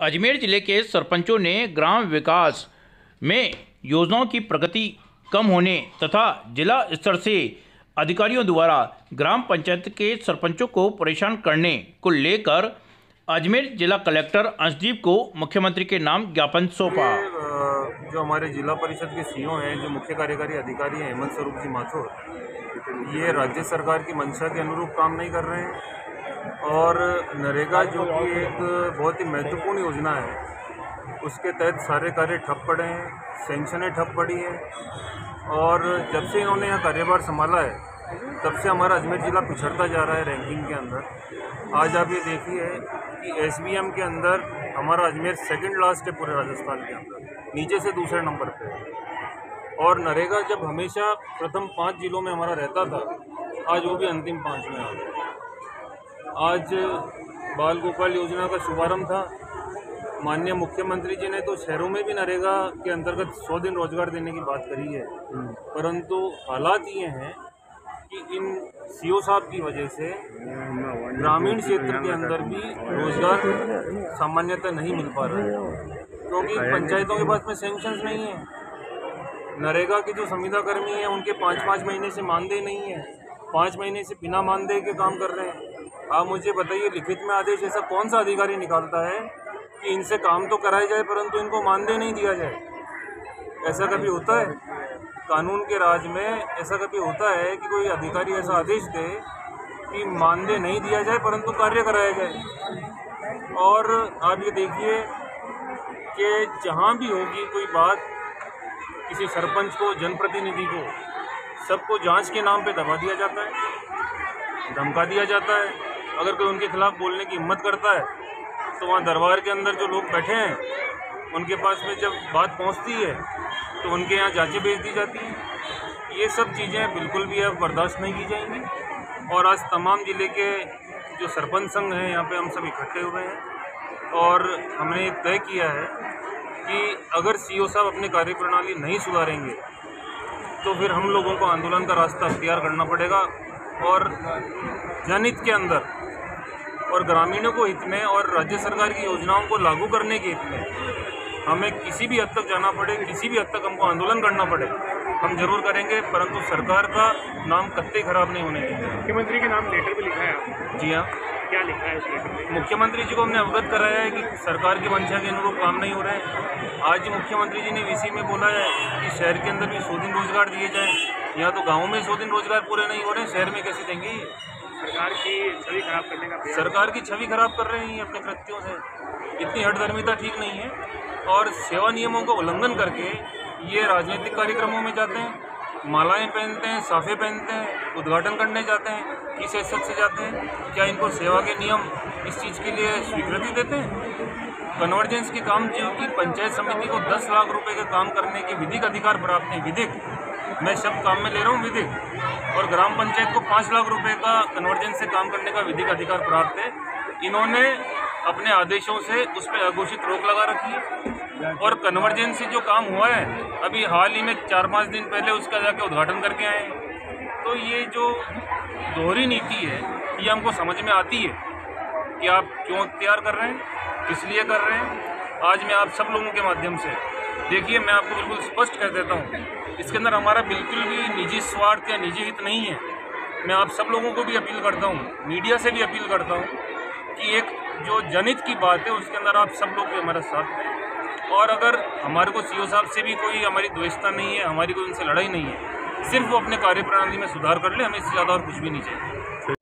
अजमेर जिले के सरपंचों ने ग्राम विकास में योजनाओं की प्रगति कम होने तथा जिला स्तर से अधिकारियों द्वारा ग्राम पंचायत के सरपंचों को परेशान करने को लेकर अजमेर जिला कलेक्टर अंशदीप को मुख्यमंत्री के नाम ज्ञापन सौंपा। जो हमारे जिला परिषद के सीईओ हैं, जो मुख्य कार्यकारी अधिकारी हैं हेमंत स्वरूप जी माथुर, ये राज्य सरकार की मंशा के अनुरूप काम नहीं कर रहे हैं और नरेगा जो कि एक बहुत ही महत्वपूर्ण योजना है, उसके तहत सारे कार्य ठप पड़े हैं, सेंक्शनें ठप पड़ी हैं। और जब से इन्होंने यहाँ कार्यभार संभाला है तब से हमारा अजमेर ज़िला पिछड़ता जा रहा है रैंकिंग के अंदर। आज आप ये देखिए कि एसबीएम के अंदर हमारा अजमेर सेकंड लास्ट है पूरे राजस्थान के अंदर, नीचे से दूसरे नंबर पे। और नरेगा जब हमेशा प्रथम 5 जिलों में हमारा रहता था, आज वो भी अंतिम 5 में आ गया। आज बाल गोपाल योजना का शुभारंभ था। माननीय मुख्यमंत्री जी ने तो शहरों में भी नरेगा के अंतर्गत 100 दिन रोजगार देने की बात करी है, परंतु हालात ये हैं कि इन सीओ साहब की वजह से ग्रामीण क्षेत्र के अंदर भी रोजगार सामान्यतः नहीं मिल पा रहा है, क्योंकि पंचायतों के पास में सेंक्शंस नहीं है। नरेगा के जो संविदा कर्मी हैं उनके 5-5 महीने से मानदेय नहीं है, 5 महीने से बिना मानदेय के काम कर रहे हैं। आप मुझे बताइए, लिखित में आदेश ऐसा कौन सा अधिकारी निकालता है कि इनसे काम तो कराया जाए परंतु इनको मानदेय नहीं दिया जाए? ऐसा कभी होता है? कानून के राज में ऐसा कभी होता है कि कोई अधिकारी ऐसा आदेश दे कि मानदेय नहीं दिया जाए परंतु कार्य कराया जाए? और आप ये देखिए कि जहाँ भी होगी कोई बात, किसी सरपंच को, जनप्रतिनिधि को, सबको जांच के नाम पे दबा दिया जाता है, धमका दिया जाता है। अगर कोई उनके खिलाफ बोलने की हिम्मत करता है तो वहाँ दरबार के अंदर जो लोग बैठे हैं उनके पास में जब बात पहुँचती है तो उनके यहाँ जांचें भेज दी जाती हैं। ये सब चीज़ें बिल्कुल भी अब बर्दाश्त नहीं की जाएंगी। और आज तमाम ज़िले के जो सरपंच संघ हैं यहाँ पे हम सब इकट्ठे हुए हैं और हमने ये तय किया है कि अगर सीईओ साहब अपनी कार्यप्रणाली नहीं सुधारेंगे तो फिर हम लोगों को आंदोलन का रास्ता अख्तियार करना पड़ेगा। और जनहित के अंदर और ग्रामीणों को हित में और राज्य सरकार की योजनाओं को लागू करने के हित में हमें किसी भी हद तक जाना पड़े, किसी भी हद तक हमको आंदोलन करना पड़े, हम जरूर करेंगे, परंतु सरकार का नाम कतई खराब नहीं होने देंगे। मुख्यमंत्री के नाम लेटर भी लिखा है आपने? जी हाँ। क्या लिखा है उस लेटर में? मुख्यमंत्री जी को हमने अवगत कराया है कि सरकार की मंशा के अनुरूप काम नहीं हो रहे हैं। आज ही मुख्यमंत्री जी ने वीसी में बोला है कि शहर के अंदर भी 100 दिन रोजगार दिए जाएँ। यहाँ तो गाँव में 100 दिन रोजगार पूरे नहीं हो रहे हैं, शहर में कैसे देंगे? सरकार की छवि खराब करने का प्रयास। सरकार की छवि खराब कर रहे हैं अपने कृत्यों से। इतनी हठधर्मिता ठीक नहीं है और सेवा नियमों का उल्लंघन करके ये राजनीतिक कार्यक्रमों में जाते हैं, मालाएं पहनते हैं, साफे पहनते हैं, उद्घाटन करने जाते हैं, किस हैसियत से जाते हैं? क्या इनको सेवा के नियम इस चीज़ के लिए स्वीकृति देते हैं? कन्वर्जेंस के काम जो कि पंचायत समिति को 10 लाख रुपए का काम करने के विधिक अधिकार प्राप्त है, विधिक, मैं शब्द काम में ले रहा हूँ विधिक, और ग्राम पंचायत को 5 लाख रुपए का कन्वर्जेंस से काम करने का विधिक अधिकार प्राप्त है। इन्होंने अपने आदेशों से उस पर अघोषित रोक लगा रखी है और कन्वर्जेंस से जो काम हुआ है अभी हाल ही में 4-5 दिन पहले उसका जाके उद्घाटन करके आए हैं। तो ये जो दोहरी नीति है ये हमको समझ में आती है कि आप क्यों इख्तियार कर रहे हैं, किस लिए कर रहे हैं। आज मैं आप सब लोगों के माध्यम से, देखिए मैं आपको बिल्कुल स्पष्ट कह देता हूँ, इसके अंदर हमारा बिल्कुल भी निजी स्वार्थ या निजी हित नहीं है। मैं आप सब लोगों को भी अपील करता हूँ, मीडिया से भी अपील करता हूँ कि एक जो जनहित की बात है उसके अंदर आप सब लोग भी हमारे साथ हैं। और अगर हमारे को सीईओ साहब से भी कोई हमारी द्वेषता नहीं है, हमारी कोई उनसे लड़ाई नहीं है, सिर्फ वो अपने कार्यप्रणाली में सुधार कर ले, हमें इससे ज़्यादा और कुछ भी नहीं चाहिए।